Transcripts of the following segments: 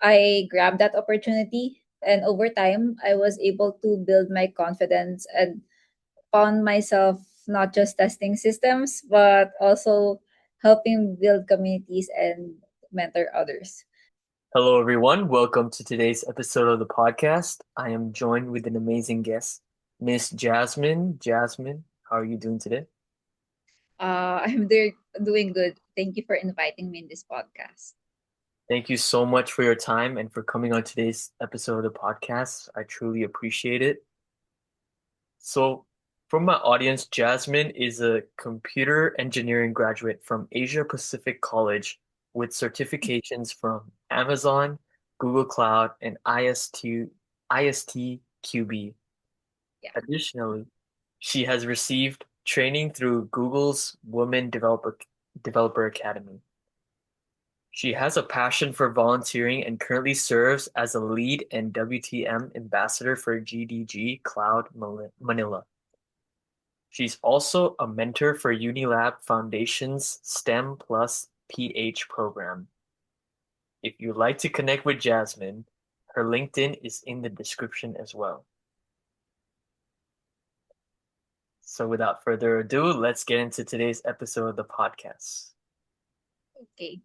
I grabbed that opportunity. And over time, I was able to build my confidence and found myself not just testing systems, but also helping build communities and mentor others. Hello, everyone. Welcome to today's episode of the podcast. I am joined with an amazing guest, Miss Jasmine. Jasmine, how are you doing today? I'm doing good. Thank you for inviting me in this podcast. Thank you so much for your time and for coming on today's episode of the podcast. I truly appreciate it. So, for my audience, Jasmine is a computer engineering graduate from Asia Pacific College with certifications from Amazon, Google Cloud, and ISTQB. Yeah. Additionally, she has received training through Google's Women Developer Academy. She has a passion for volunteering and currently serves as a lead and WTM ambassador for GDG Cloud Manila. She's also a mentor for Unilab Foundation's STEM Plus PH program. If you'd like to connect with Jasmine, her LinkedIn is in the description as well. So without further ado, let's get into today's episode of the podcast. Okay.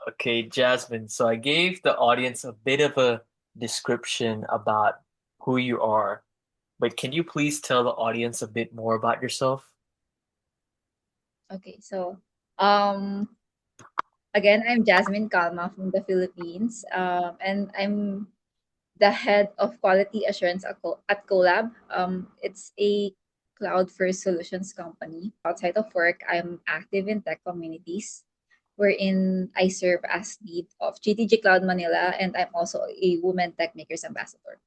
Okay, Jasmine, so I gave the audience a bit of a description about who you are, but can you please tell the audience a bit more about yourself? Okay. Um, Again, I'm Jasmine Calma from the Philippines, and I'm the head of quality assurance at Colab. It's a cloud first solutions company. Outside of work, I'm active in tech communities, wherein I serve as lead of GDG Cloud Manila, and I'm also a Women Tech Makers Ambassador,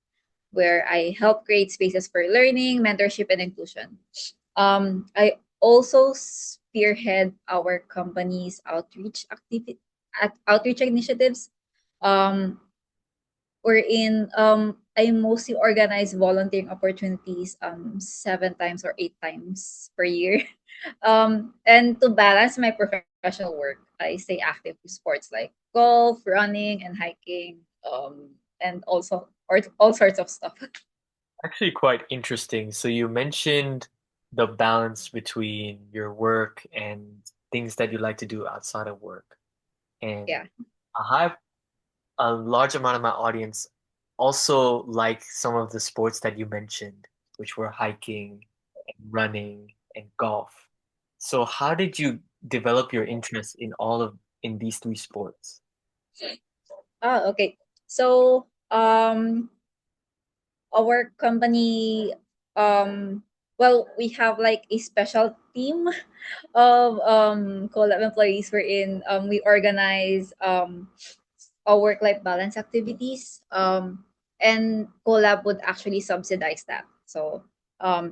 where I help create spaces for learning, mentorship, and inclusion. I also spearhead our company's outreach initiatives. Um, wherein I mostly organize volunteering opportunities 7 times or 8 times per year. And to balance my professional work, I stay active with sports like golf, running, and hiking, and also or all sorts of stuff. Actually, quite interesting. So you mentioned the balance between your work and things that you like to do outside of work. And Yeah. I have a large amount of my audience also like some of the sports that you mentioned, which were hiking and running and golf. So how did you develop your interest in these three sports? Okay. So our company, um we have like a special team of collab employees wherein we organize our work life balance activities, and collab would actually subsidize that. So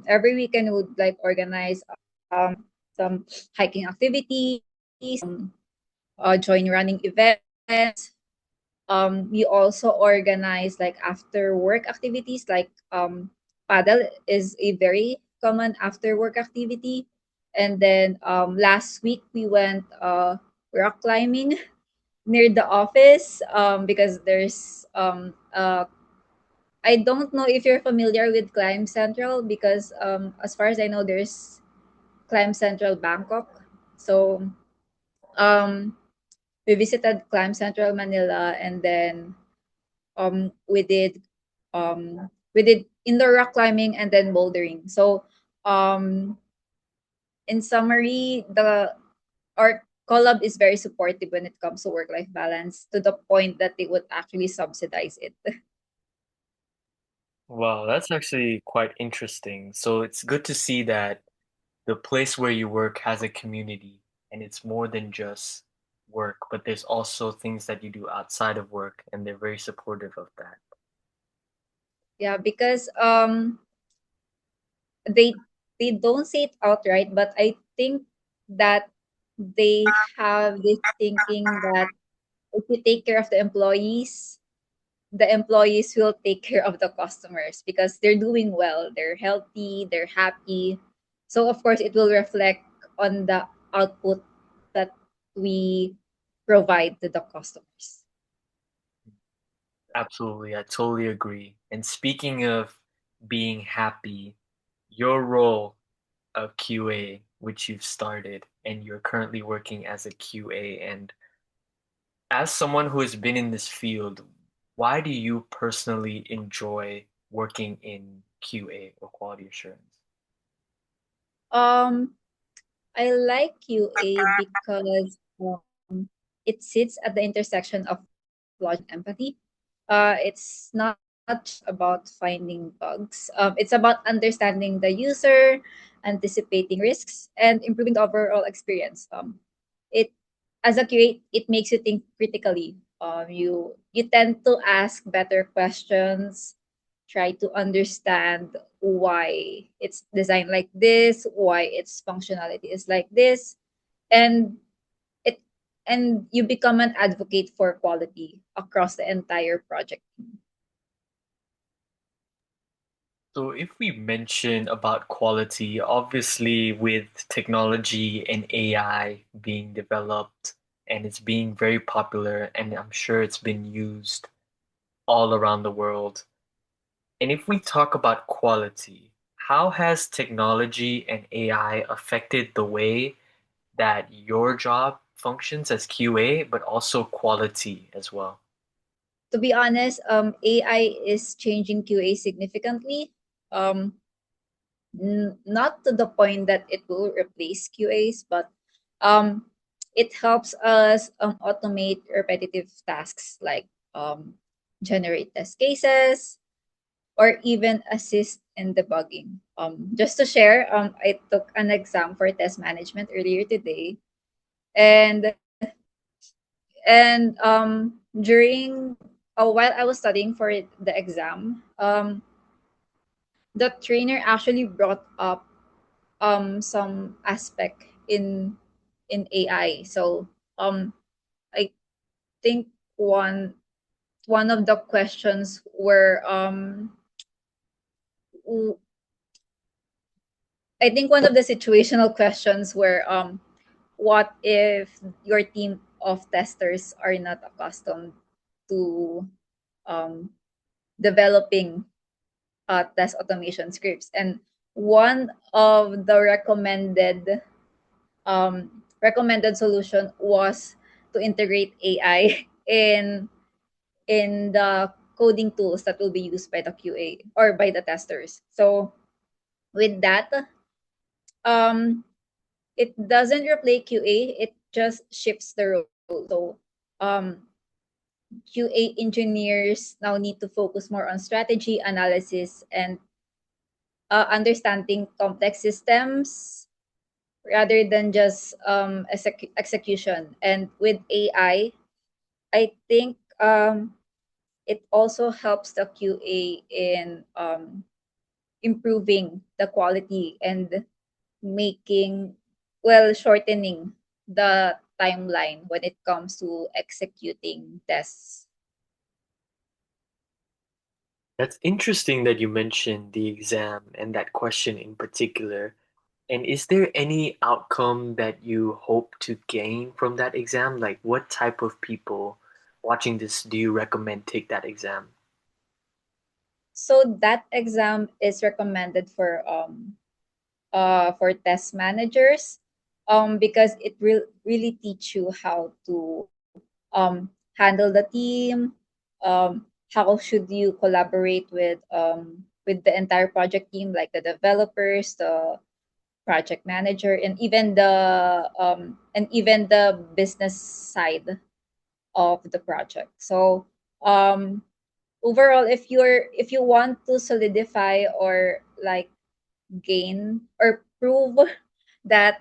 every weekend we would like organize some hiking activities, join running events. We also organize like after work activities like paddle is a very common after work activity. And then last week we went rock climbing near the office, because there's I don't know if you're familiar with Climb Central, because as far as I know there's Climb Central Bangkok. So um we visited Climb Central Manila, and then um we did we did indoor rock climbing and then bouldering. So um in summary, the our collab is very supportive when it comes to work life balance, to the point that they would actually subsidize it. Wow, that's actually quite interesting. So it's good to see that the place where you work has a community and it's more than just work, but there's also things that you do outside of work and they're very supportive of that. Yeah, because they they don't say it outright, but I think that they have this thinking that if you take care of the employees will take care of the customers, because they're doing well, they're healthy, they're happy. So of course it will reflect on the output that we provide to the customers. Absolutely, I totally agree. And speaking of being happy, your role of QA, which you've started, and you're currently working as a QA, and as someone who has been in this field, why do you personally enjoy working in QA or quality assurance? Um, I like QA because it sits at the intersection of logic and empathy. It's not just about finding bugs. It's about understanding the user, anticipating risks, and improving the overall experience. It as a QA, it makes you think critically. You tend to ask better questions, try to understand why it's designed like this, why its functionality is like this, and it and you become an advocate for quality across the entire project. So if we mention about quality, obviously with technology and AI being developed and it's being very popular, and I'm sure it's been used all around the world. And if we talk about quality, how has technology and AI affected the way that your job functions as QA, but also quality as well? To be honest, AI is changing QA significantly. Um, Not to the point that it will replace QAs, but um, it helps us automate repetitive tasks like um, generate test cases or even assist in debugging. Just to share, I took an exam for test management earlier today, and during while I was studying for the exam, the trainer actually brought up some aspect in AI. So I think one of the questions were w- I think one of the situational questions were what if your team of testers are not accustomed to um, developing test automation scripts, and one of the recommended solution was to integrate AI in the coding tools that will be used by the QA or by the testers. So with that, um, it doesn't replace QA; it just shifts the role. So QA engineers now need to focus more on strategy analysis and understanding complex systems rather than just execution. And with I think it also helps the QA in improving the quality and making, well, shortening the timeline when it comes to executing tests. That's interesting that you mentioned the exam and that question in particular. And is there any outcome that you hope to gain from that exam? Like, what type of people watching this do you recommend take that exam? So that exam is recommended for test managers because it will really teach you how to handle the team, how should you collaborate with the entire project team, like the developers, the project manager, and even the business side of the project. So um, overall, if you want to solidify or like gain or prove that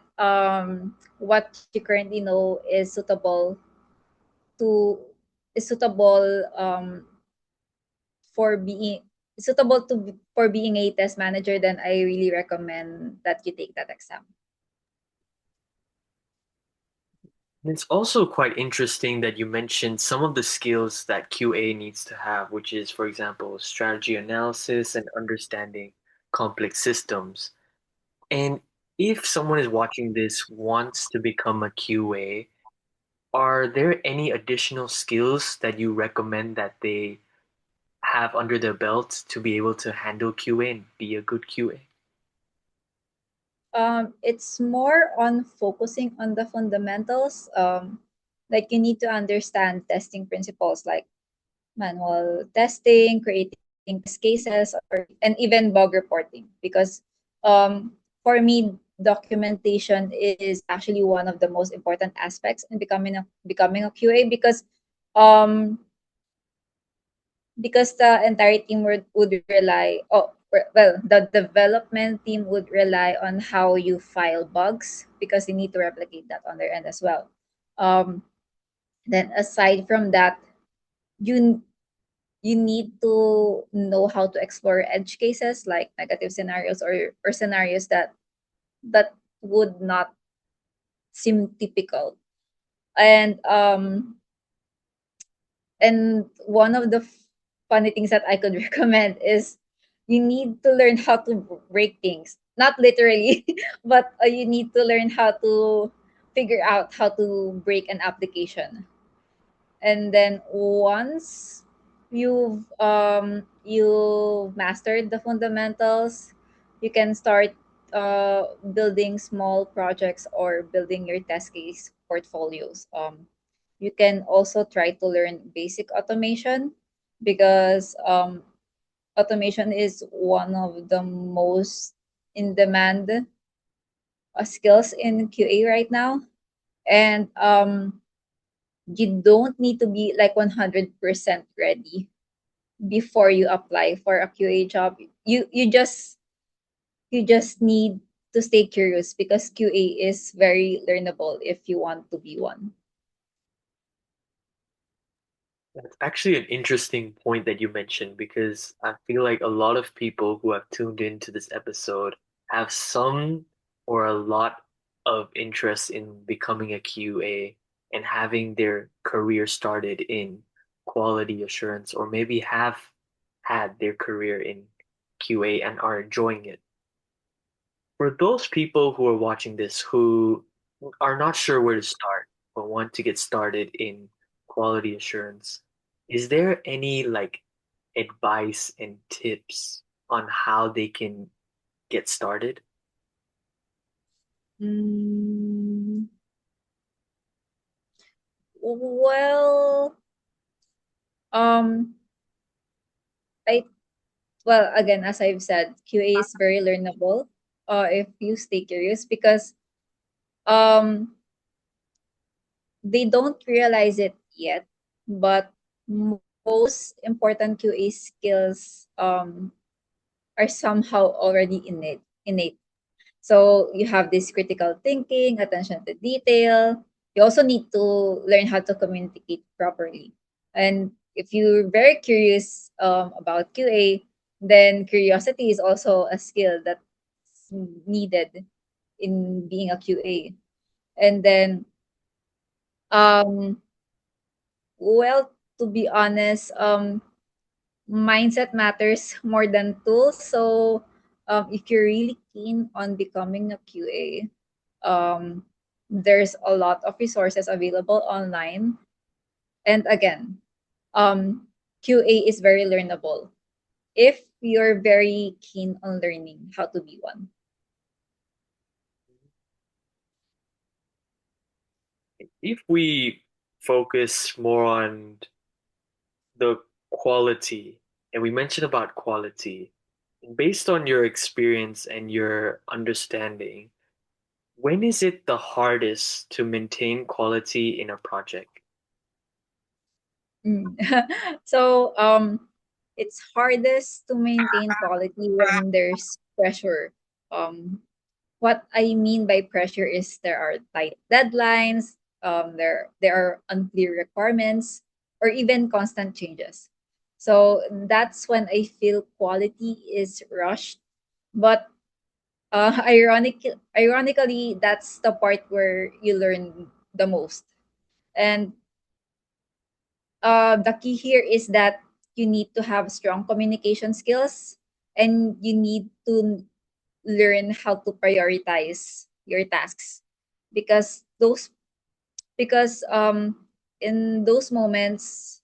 what you currently know to is suitable for being for being a test manager, then I really recommend that you take that exam. And it's also quite interesting that you mentioned some of the skills that QA needs to have, which is, for example, strategy analysis and understanding complex systems. And if someone is watching this wants to become a QA, are there any additional skills that you recommend that they have under their belt to be able to handle QA and be a good QA? It's more on focusing on the fundamentals. Like you need to understand testing principles like manual testing, creating test cases, or and even bug reporting. Because for me, documentation is actually one of the most important aspects in becoming a QA um because the entire team would rely well, the development team would rely on how you file bugs because you need to replicate that on their end as well. Then aside from that, you you need to know how to explore edge cases like negative scenarios or scenarios that would not seem typical. And one of the funny things that I could recommend is you need to learn how to break things. Not literally, but you need to learn how to figure out how to break an application. And then once you've mastered the fundamentals, you can start building small projects or building your test case portfolios. You can also try to learn basic automation because automation is one of the most in demand skills in QA right now. And you don't need to be like 100% ready before you apply for a QA job. You just need to stay curious because QA is very learnable if you want to be one. That's actually an interesting point that you mentioned because I feel like a lot of people who have tuned into this episode have some or a lot of interest in becoming a QA and having their career started in quality assurance, or maybe have had their career in QA and are enjoying it. For those people who are watching this who are not sure where to start but want to get started in quality assurance, is there any like advice and tips on how they can get started? Mm, well, um, I again, as I've said, QA is very learnable. If you stay curious, because um, they don't realize it yet, but most important QA skills are somehow already innate. So you have this critical thinking, attention to detail. You also need to learn how to communicate properly. And if you're very curious about QA, then curiosity is also a skill that's needed in being a QA. And then, um, well, to be honest, mindset matters more than tools. So, if you're really keen on becoming a QA, there's a lot of resources available online. And again, QA is very learnable if you're very keen on learning how to be one. If we focus more on the quality, and we mentioned about quality, based on your experience and your understanding, when is it the hardest to maintain quality in a project? Mm. So, it's hardest to maintain quality when there's pressure. What I mean by pressure is there are tight deadlines, there are unclear requirements, or even constant changes. So that's when I feel quality is rushed. But ironically, that's the part where you learn the most. And the key here is that you need to have strong communication skills, and you need to learn how to prioritize your tasks because in those moments,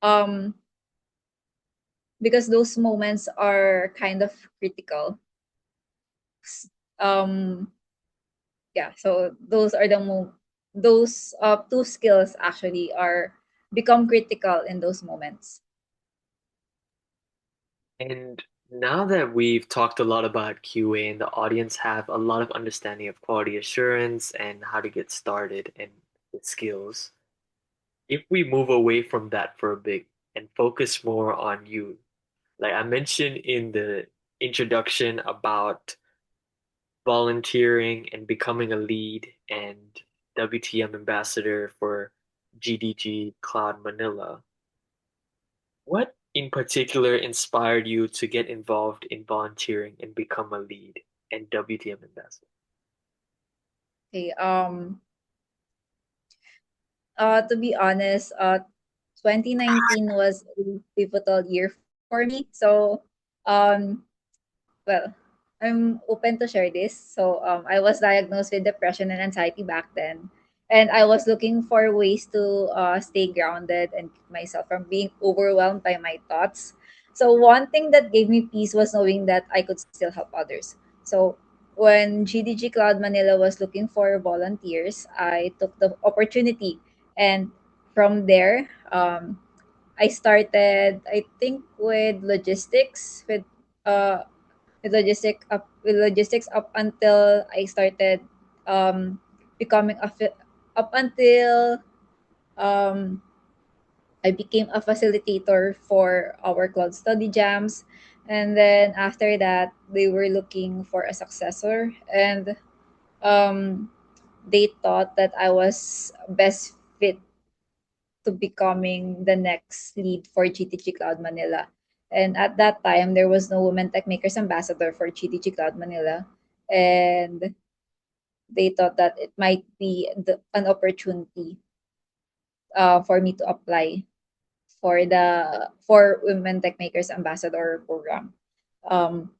um because those moments are kind of critical. Um, yeah, so those two skills actually are become critical in those moments. And now that we've talked a lot about QA and the audience have a lot of understanding of quality assurance and how to get started and with skills, if we move away from that for a bit and focus more on you, like I mentioned in the introduction about volunteering and becoming a lead and WTM ambassador for GDG Cloud Manila, what in particular inspired you to get involved in volunteering and become a lead and WTM ambassador? Okay. To be honest, 2019 was a pivotal year for me. So, um, well, I'm open to share this. So, I was diagnosed with depression and anxiety back then, and I was looking for ways to stay grounded and keep myself from being overwhelmed by my thoughts. So, one thing that gave me peace was knowing that I could still help others. So, when GDG Cloud Manila was looking for volunteers, I took the opportunity, and from there, I started. I think with logistics, uh with logistics up until I started um becoming up until um I became a facilitator for our cloud study jams, and then after that they were looking for a successor, and um they thought that I was best fit to becoming the next lead for GTG Cloud Manila. And at that time, there was no Women Tech Makers ambassador for GTG Cloud Manila. And they thought that it might be an opportunity for me to apply for Women Tech Makers ambassador program. Um,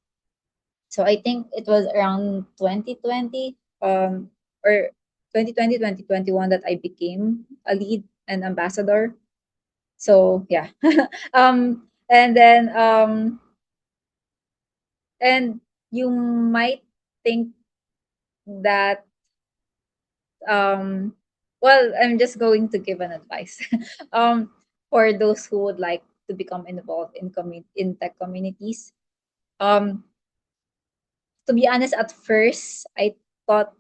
so I think it was around 2020 or 2020 2021 that I became a lead and ambassador. So yeah. And then and you might think that um well, I'm just going to give an advice um for those who would like to become involved in in tech communities. Um to be honest, at first I thought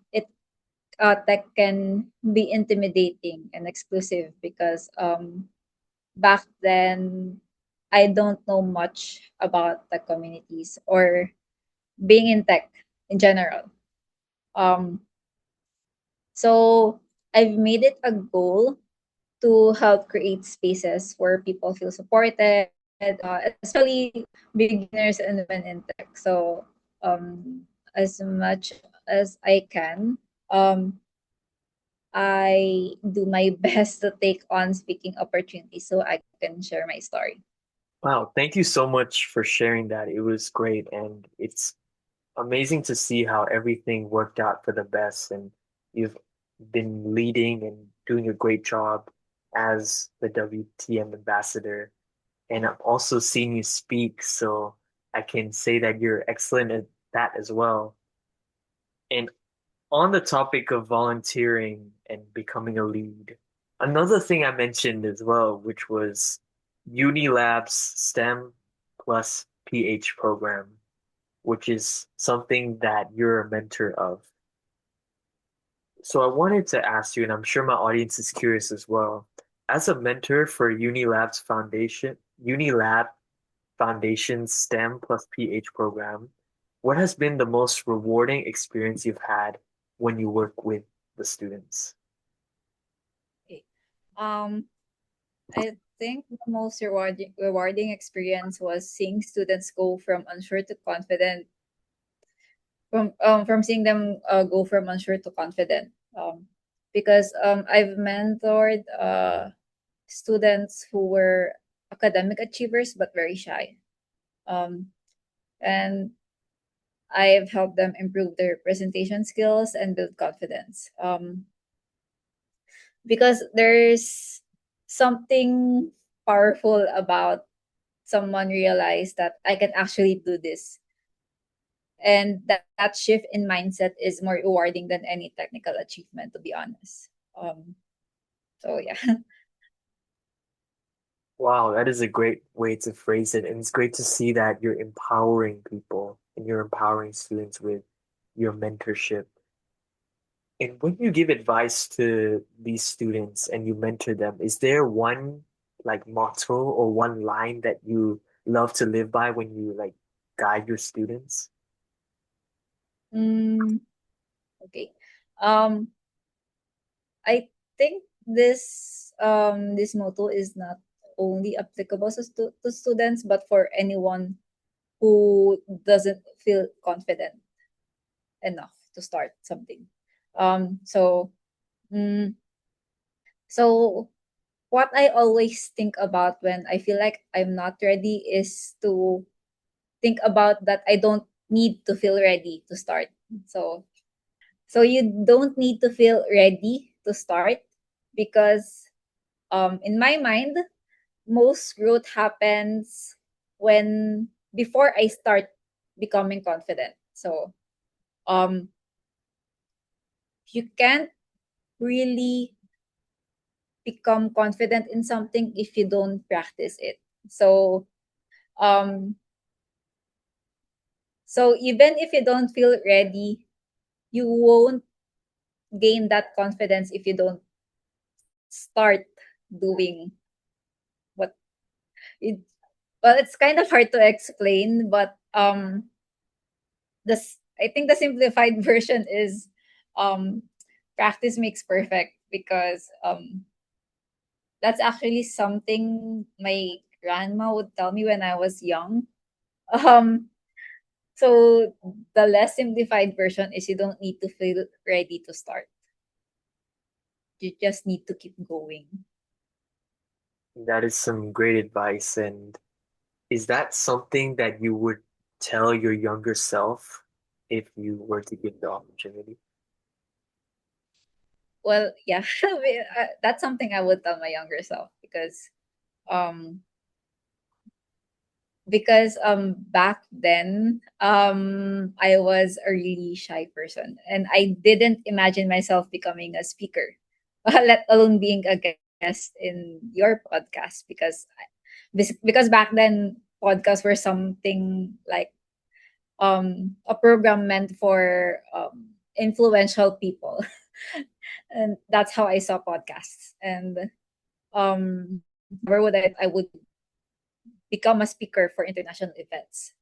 tech can be intimidating and exclusive because back then I don't know much about tech communities or being in tech in general. Um, so I've made it a goal to help create spaces where people feel supported, especially beginners and women in tech. So as much as I can, um, I do my best to take on speaking opportunities so I can share my story. Wow, thank you so much for sharing that. It was great, and it's amazing to see how everything worked out for the best, and you've been leading and doing a great job as the WTM ambassador. And I've also seen you speak, so I can say that you're excellent at that as well. And on the topic of volunteering and becoming a lead, another thing I mentioned as well, which was Unilab's STEM plus PH program, which is something that you're a mentor of. So I wanted to ask you, and I'm sure my audience is curious as well, as a mentor for Unilab Foundation's STEM plus PH program, what has been the most rewarding experience you've had when you work with the students? Okay. Um, I think the most rewarding experience was seeing students go from unsure to confident, from seeing them go from unsure to confident. Because I've mentored students who were academic achievers but very shy. Um, and I've helped them improve their presentation skills and build confidence. Because there's something powerful about someone realize that I can actually do this. And that shift in mindset is more rewarding than any technical achievement, to be honest. So yeah. Wow, that is a great way to phrase it. And it's great to see that you're empowering people and you're empowering students with your mentorship. And when you give advice to these students and you mentor them, is there one like motto or one line that you love to live by when you like guide your students? Mm, okay. Um, I think this motto is not only applicable to students, but for anyone who doesn't feel confident enough to start something. Um, so mm, so what I always think about when I feel like I'm not ready is to think about that I don't need to feel ready to start. So you don't need to feel ready to start because in my mind most growth happens when before I start becoming confident. So um you can't really become confident in something if you don't practice it. So um even if you don't feel ready, you won't gain that confidence if you don't start doing what it, well, it's kind of hard to explain, but I think the simplified version is um practice makes perfect, because that's actually something my grandma would tell me when I was young. Um so the less simplified version is you don't need to feel ready to start. You just need to keep going. That is some great advice. And is that something that you would tell your younger self if you were to give the opportunity? Well, yeah, that's something I would tell my younger self, um back then I was a really shy person and I didn't imagine myself becoming a speaker, let alone being a guest in your podcast, because back then podcasts were something like a program meant for influential people. And that's how I saw podcasts. And never would I would become a speaker for international events.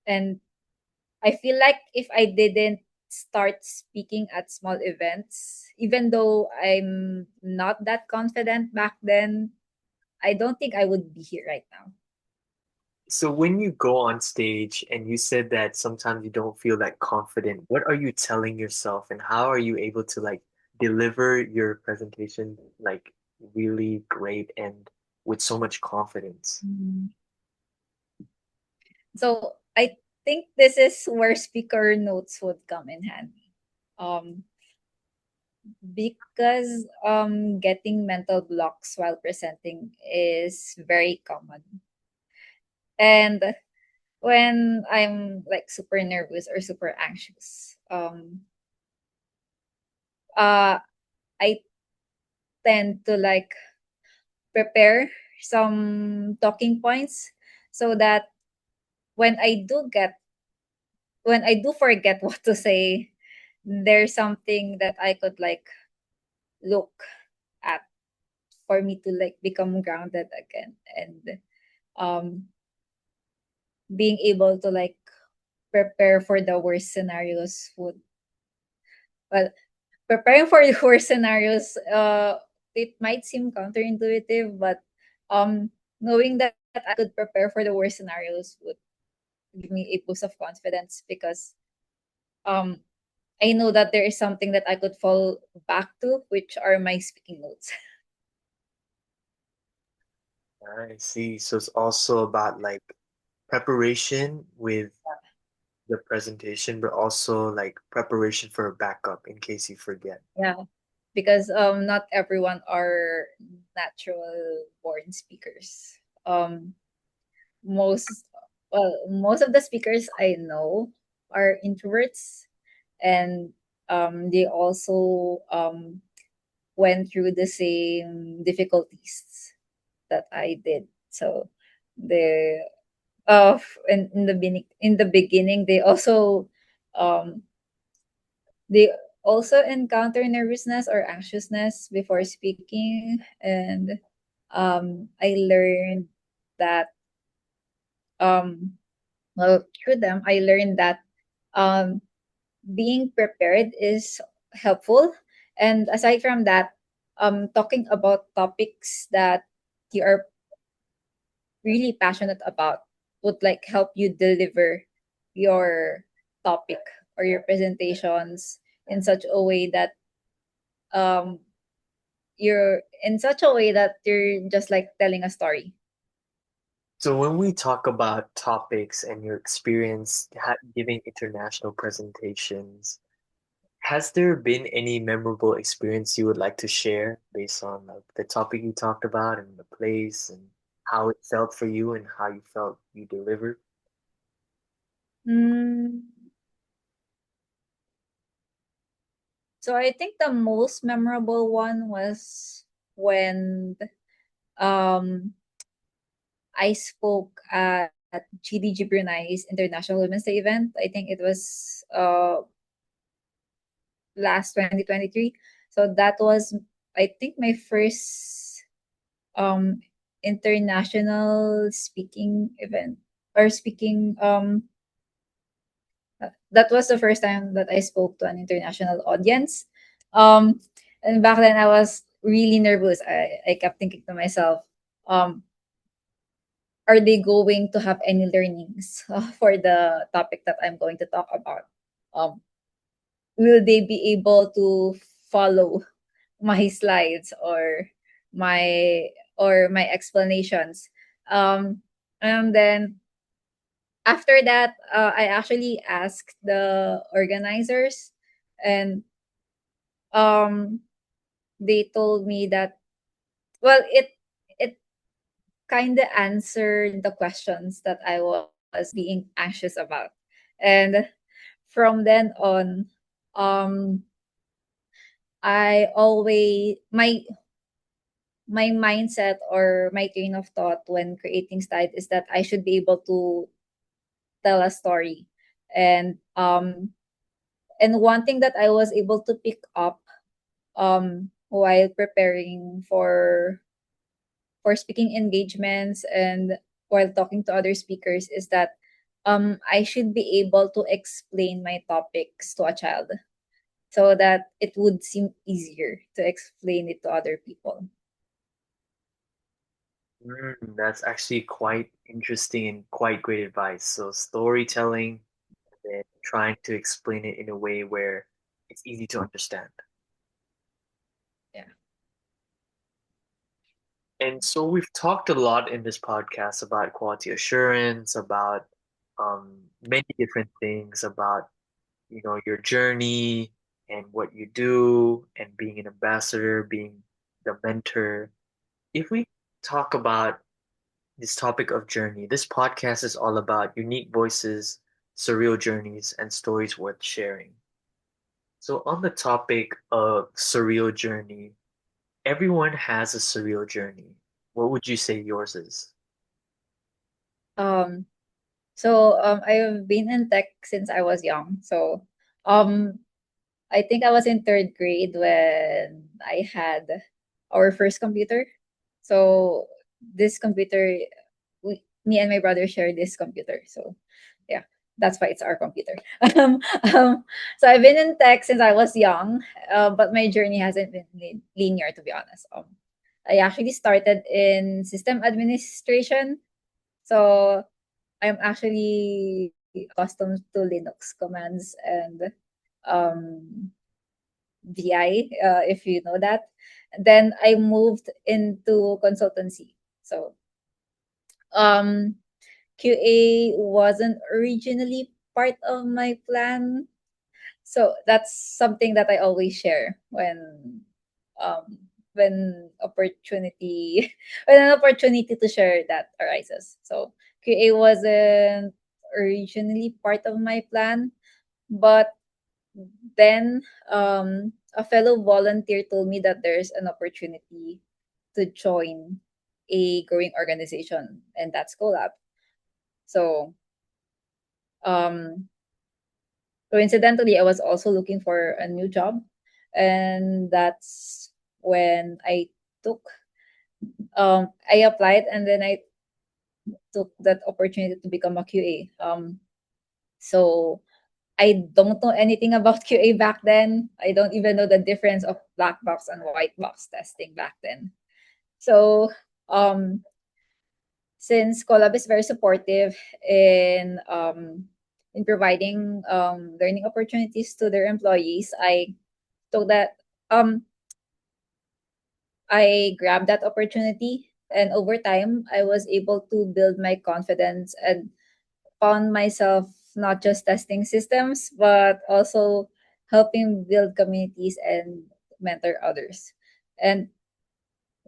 And I feel like if I didn't start speaking at small events, even though I'm not that confident back then, I don't think I would be here right now. So when you go on stage and you said that sometimes you don't feel that confident, what are you telling yourself and how are you able to like deliver your presentation like really great and with so much confidence? Mhm. So I think this is where speaker notes would come in handy. Um, because getting mental blocks while presenting is very common. And when I'm like super nervous or super anxious, uh I tend to like prepare some talking points so that when I do get when I do forget what to say, there's something that I could like look at for me to like become grounded again, and um being able to like prepare for the worst scenarios would, well, preparing for the worst scenarios, it might seem counterintuitive, but knowing that I could prepare for the worst scenarios would give me a boost of confidence, because um I know that there is something that I could fall back to, which are my speaking notes. I see. So it's also about like preparation with the presentation, but also like preparation for a backup in case you forget. Yeah, because not everyone are natural born speakers. most most of the speakers I know are introverts, and they also went through the same difficulties that I did. So the in the beginning um they also encounter nervousness or anxiousness before speaking, and I learned that through them I learned that um being prepared is helpful. And aside from that, talking about topics that you are really passionate about would like help you deliver your topic or your presentations in such a way that um you're just like telling a story. So when we talk about topics and your experience giving international presentations, has there been any memorable experience you would like to share based on like the topic you talked about and the place and how it felt for you and how you felt you delivered? Mm, so I think the most memorable one was when um I spoke at GDG Brunei's International Women's Day event. I think it was last 2023. So that was, I think, my first um international speaking event or speaking that was the first time that I spoke to an international audience. Um and back then I was really nervous. I kept thinking to myself, um are they going to have any learnings for the topic that I'm going to talk about? Um, will they be able to follow my slides my my explanations? And then after that, I actually asked the organizers, and um, they told me that well, it kind of answered the questions that I was being anxious about. And from then on, um, I always my mindset or my train of thought when creating slide is that I should be able to tell a story. And one thing that I was able to pick up while preparing for speaking engagements and while talking to other speakers is that I should be able to explain my topics to a child so that it would seem easier to explain it to other people. That's actually quite interesting and quite great advice. So storytelling and trying to explain it in a way where it's easy to understand. Yeah. And so we've talked a lot in this podcast about quality assurance, about many different things, about your journey and what you do, and being an ambassador, being the mentor. If we talk about this topic of journey, this podcast is all about unique voices, surreal journeys, and stories worth sharing. So on the topic of surreal journey, everyone has a surreal journey. What would you say yours is? Um, I've been in tech since I was young. So um, I think I was in third grade when I had our first computer. So this computer, me and my brother share this computer. So yeah, that's why it's our computer. um, um, so I've been in tech since I was young, but my journey hasn't been linear, to be honest. I actually started in system administration. So I'm actually accustomed to Linux commands and VI, if you know that. Then I moved into consultancy. So um, QA wasn't originally part of my plan. So that's something that I always share um, when opportunity when an opportunity to share that arises. So QA wasn't originally part of my plan, but then a fellow volunteer told me that there's an opportunity to join a growing organization, and that's Colab. So um, coincidentally, I was also looking for a new job, and that's when took I applied, and then I took that opportunity to become a QA. So I don't know anything about QA back then. I don't even know the difference of black box and white box testing back then. So um, since Colab is very supportive in providing learning opportunities to their employees, took that um I grabbed that opportunity, and over time I was able to build my confidence and found myself not just testing systems but also helping build communities and mentor others. And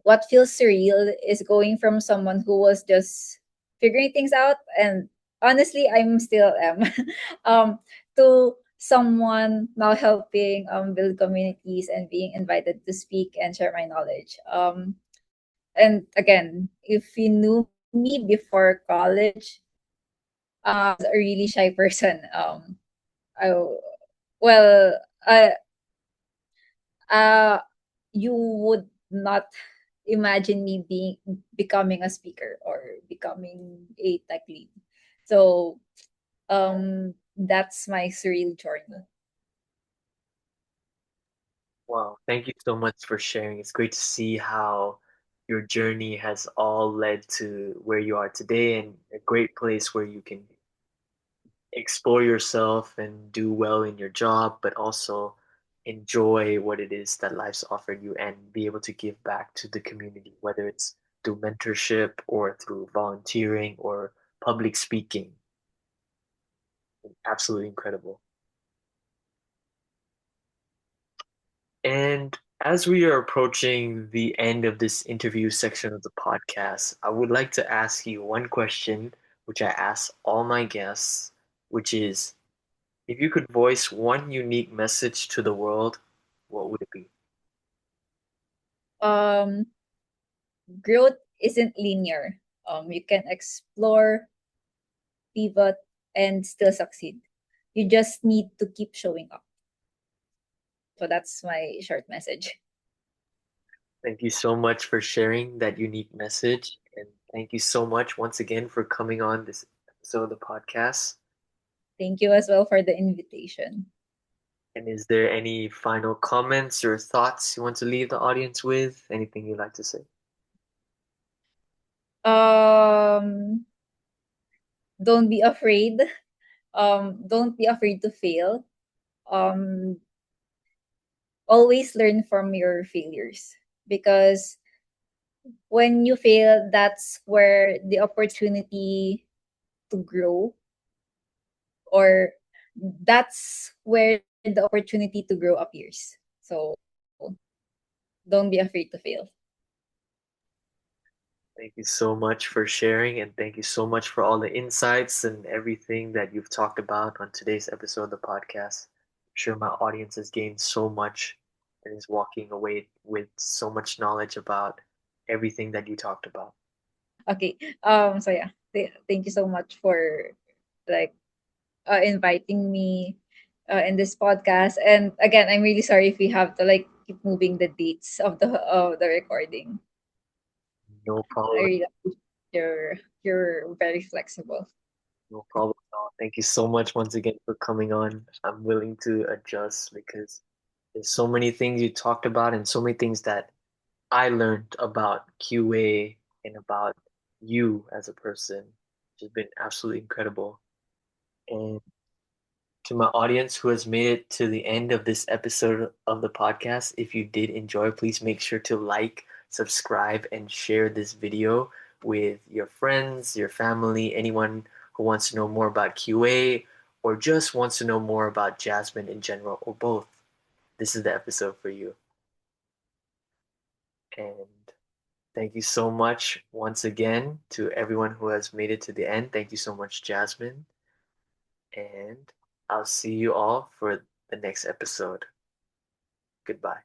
what feels surreal is going from someone who was just figuring things out, and honestly I'm still am, um to someone now helping build communities and being invited to speak and share my knowledge. And again, if you knew me before college, I was a really shy person. I well, uh, you would not imagine me being becoming a speaker or becoming a tech lead. So that's my surreal journey. Wow, thank you so much for sharing. It's great to see how your journey has all led to where you are today and a great place where you can explore yourself and do well in your job, but also enjoy what it is that life's offered you and be able to give back to the community, whether it's through mentorship or through volunteering or public speaking. Absolutely incredible. And as we are approaching the end of this interview section of the podcast, I would like to ask you one question, which I ask all my guests, which is if you could voice one unique message to the world, what would it be? Um, Growth isn't linear. You can explore, pivot, and still succeed. You just need to keep showing up. So that's my short message. Thank you so much for sharing that unique message. And thank you so much once again for coming on this episode of the podcast. Thank you as well for the invitation. And is there any final comments or thoughts you want to leave the audience with? Anything you'd like to say? Um, don't be afraid. Don't be afraid to fail. Um, Always learn from your failures, because when you fail, that's where the opportunity to grow, or that's where the opportunity to grow appears. So don't be afraid to fail. Thank you so much for sharing, and thank you so much for all the insights and everything that you've talked about on today's episode of the podcast. I'm sure my audience has gained so much and is walking away with so much knowledge about everything that you talked about. Okay. So yeah, thank you so much for like inviting me in this podcast. And again, I'm really sorry if we have to like keep moving the dates of the recording. No I problem. really appreciate you're very flexible. No problem at all. Thank you so much once again for coming on. I'm willing to adjust because there's so many things you talked about and so many things that I learned about QA and about you as a person, which has been absolutely incredible. And to my audience who has made it to the end of this episode of the podcast, if you did enjoy, please make sure to like, subscribe, and share this video with your friends, your family, anyone who wants to know more about QA or just wants to know more about Jazmine in general, or both. This is the episode for you. And Thank you so much once again to everyone who has made it to the end. Thank you so much, Jazmine. And I'll see you all for the next episode. Goodbye.